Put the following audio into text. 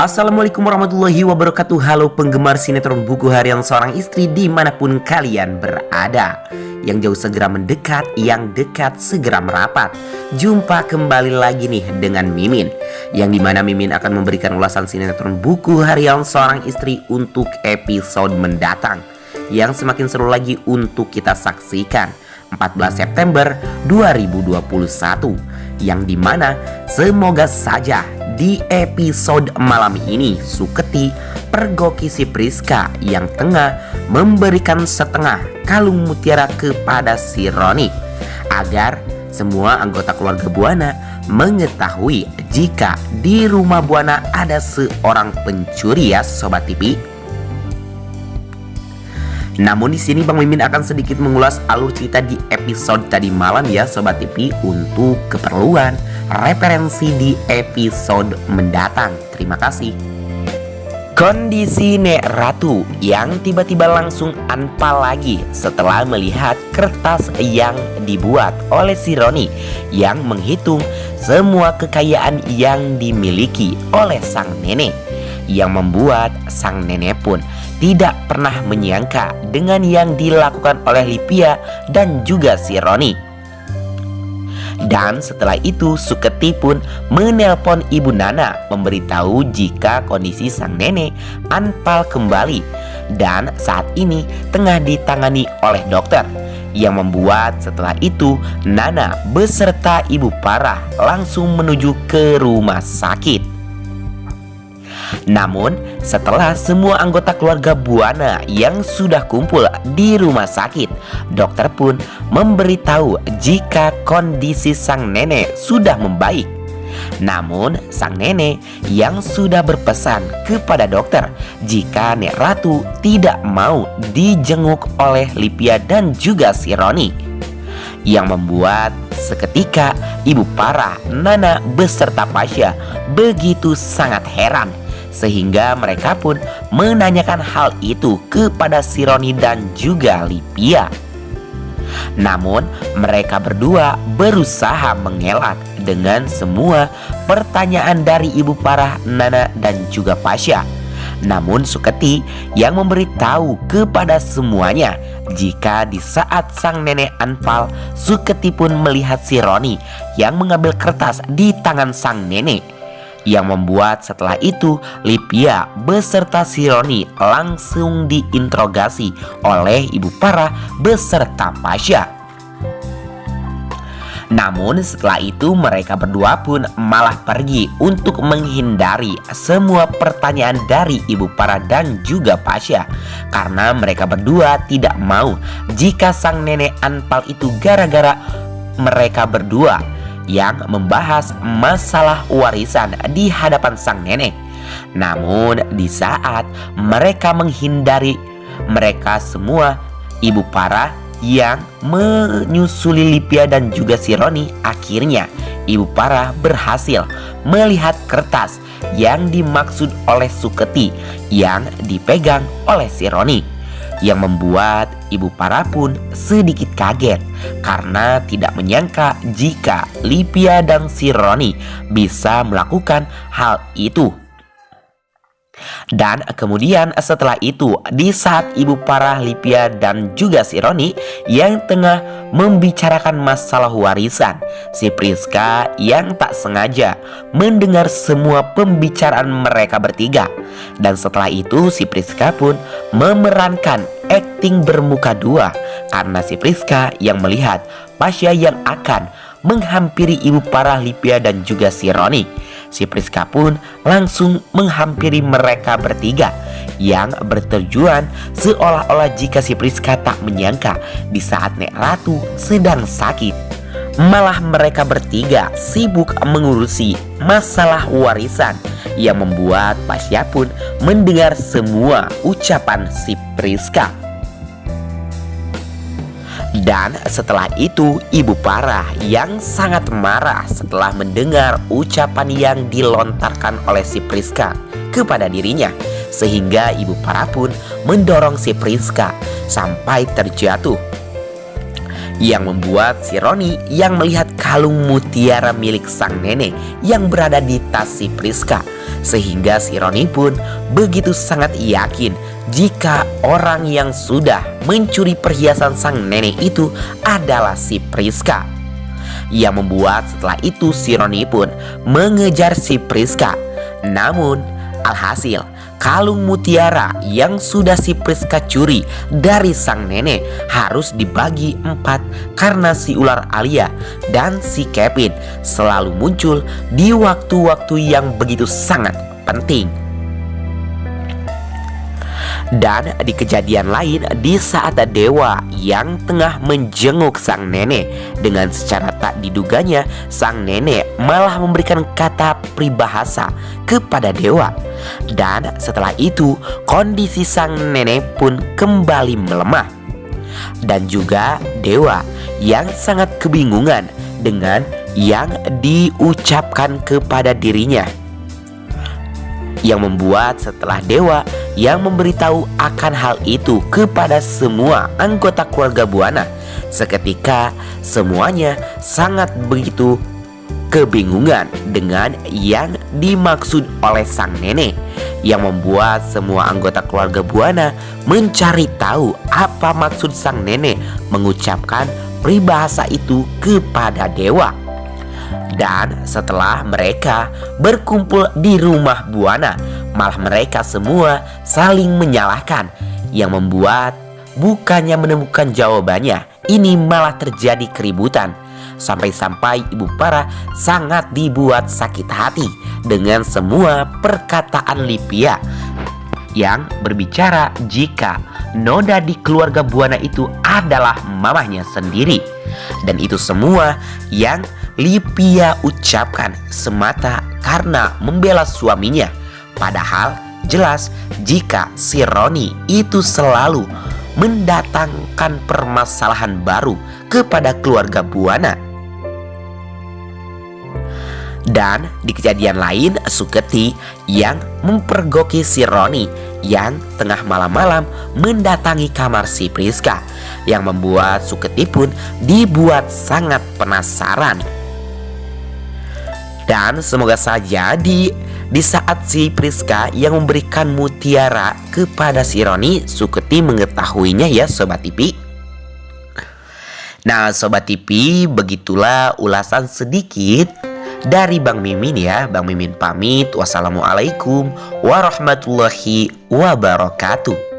Assalamualaikum warahmatullahi wabarakatuh. Halo penggemar sinetron Buku Harian Seorang Istri dimanapun kalian berada. Yang jauh segera mendekat, yang dekat segera merapat. Jumpa kembali lagi nih dengan Mimin, yang dimana Mimin akan memberikan ulasan sinetron Buku Harian Seorang Istri untuk episode mendatang, yang semakin seru lagi untuk kita saksikan 14 September 2021. Yang dimana semoga saja di episode malam ini Suketi pergoki si Priska yang tengah memberikan setengah kalung mutiara kepada si Roni, agar semua anggota keluarga Buana mengetahui jika di rumah Buana ada seorang pencuri ya Sobat TV. Namun di sini Bang Mimin akan sedikit mengulas alur cerita di episode tadi malam ya Sobat TV, untuk keperluan referensi di episode mendatang. Terima kasih. Kondisi Nek Ratu yang tiba-tiba langsung anpal lagi setelah melihat kertas yang dibuat oleh si Roni yang menghitung semua kekayaan yang dimiliki oleh sang nenek, yang membuat sang nenek pun tidak pernah menyangka dengan yang dilakukan oleh Lipia dan juga si Roni. Dan setelah itu Suketi pun menelpon Ibu Nana memberitahu jika kondisi sang nenek anpal kembali dan saat ini tengah ditangani oleh dokter, yang membuat setelah itu Nana beserta Ibu Parah langsung menuju ke rumah sakit. Namun setelah semua anggota keluarga Buana yang sudah kumpul di rumah sakit, dokter pun memberitahu jika kondisi sang nenek sudah membaik. Namun sang nenek yang sudah berpesan kepada dokter jika Nek Ratu tidak mau dijenguk oleh Lipia dan juga si Roni, yang membuat seketika Ibu Parah, Nana beserta Pasha begitu sangat heran, sehingga mereka pun menanyakan hal itu kepada si Roni dan juga Lipia. Namun mereka berdua berusaha mengelak dengan semua pertanyaan dari Ibu Parah, Nana dan juga Pasha. Namun Suketi yang memberitahu kepada semuanya jika di saat sang nenek anpal, Suketi pun melihat si Roni yang mengambil kertas di tangan sang nenek, yang membuat setelah itu Lipia beserta si Roni langsung diinterogasi oleh Ibu Parah beserta Pasha. Namun setelah itu mereka berdua pun malah pergi untuk menghindari semua pertanyaan dari Ibu Parah dan juga Pasha, karena mereka berdua tidak mau jika sang nenek anpal itu gara-gara mereka berdua yang membahas masalah warisan di hadapan sang nenek. Namun di saat mereka menghindari mereka semua, Ibu Parah yang menyusuli Lipia dan juga si Roni, akhirnya Ibu Parah berhasil melihat kertas yang dimaksud oleh Suketi yang dipegang oleh si Roni, yang membuat Ibu Parah pun sedikit kaget karena tidak menyangka jika Lipia dan si Roni bisa melakukan hal itu. Dan kemudian setelah itu di saat Ibu Parah, Lipia dan juga si Roni yang tengah membicarakan masalah warisan, si Priska yang tak sengaja mendengar semua pembicaraan mereka bertiga. Dan setelah itu si Priska pun memerankan akting bermuka dua, karena si Priska yang melihat Pasha yang akan menghampiri Ibu Parah, Lipia dan juga si Roni. Si Priska pun langsung menghampiri mereka bertiga yang bertujuan seolah-olah jika si Priska tak menyangka di saat Nek Ratu sedang sakit, malah mereka bertiga sibuk mengurusi masalah warisan, yang membuat Pasha pun mendengar semua ucapan si Priska. Dan setelah itu Ibu Parah yang sangat marah setelah mendengar ucapan yang dilontarkan oleh si Priska kepada dirinya, sehingga Ibu Parah pun mendorong si Priska sampai terjatuh, yang membuat si Roni yang melihat kalung mutiara milik sang nenek yang berada di tas si Priska, sehingga si Roni pun begitu sangat yakin jika orang yang sudah mencuri perhiasan sang nenek itu adalah si Priska. Yang membuat setelah itu si Roni pun mengejar si Priska. Namun alhasil kalung mutiara yang sudah si Priska curi dari sang nenek harus dibagi 4 karena si ular Alia dan si Kevin selalu muncul di waktu-waktu yang begitu sangat penting. Dan di kejadian lain, di saat Dewa yang tengah menjenguk sang nenek, dengan secara tak diduganya sang nenek malah memberikan kata peribahasa kepada Dewa. Dan setelah itu kondisi sang nenek pun kembali melemah. Dan juga Dewa yang sangat kebingungan dengan yang diucapkan kepada dirinya, yang membuat setelah Dewa yang memberitahu akan hal itu kepada semua anggota keluarga Buana, seketika semuanya sangat begitu kebingungan dengan yang dimaksud oleh sang nenek, yang membuat semua anggota keluarga Buana mencari tahu apa maksud sang nenek mengucapkan peribahasa itu kepada Dewa. Dan setelah mereka berkumpul di rumah Buana, malah mereka semua saling menyalahkan, yang membuat bukannya menemukan jawabannya, ini malah terjadi keributan. Sampai-sampai Ibu Para sangat dibuat sakit hati dengan semua perkataan Lipia yang berbicara jika noda di keluarga Buana itu adalah mamahnya sendiri. Dan itu semua yang Lipia ucapkan semata karena membela suaminya. Padahal jelas jika si Roni itu selalu mendatangkan permasalahan baru kepada keluarga Buana. Dan di kejadian lain, Suketi yang mempergoki si Roni yang tengah malam-malam mendatangi kamar si Priska, yang membuat Suketi pun dibuat sangat penasaran. Dan semoga saja di saat si Priska yang memberikan mutiara kepada si Roni, Suketi mengetahuinya ya Sobat TV. Nah Sobat TV, begitulah ulasan sedikit dari Bang Mimin ya. Bang Mimin pamit. Wassalamualaikum warahmatullahi wabarakatuh.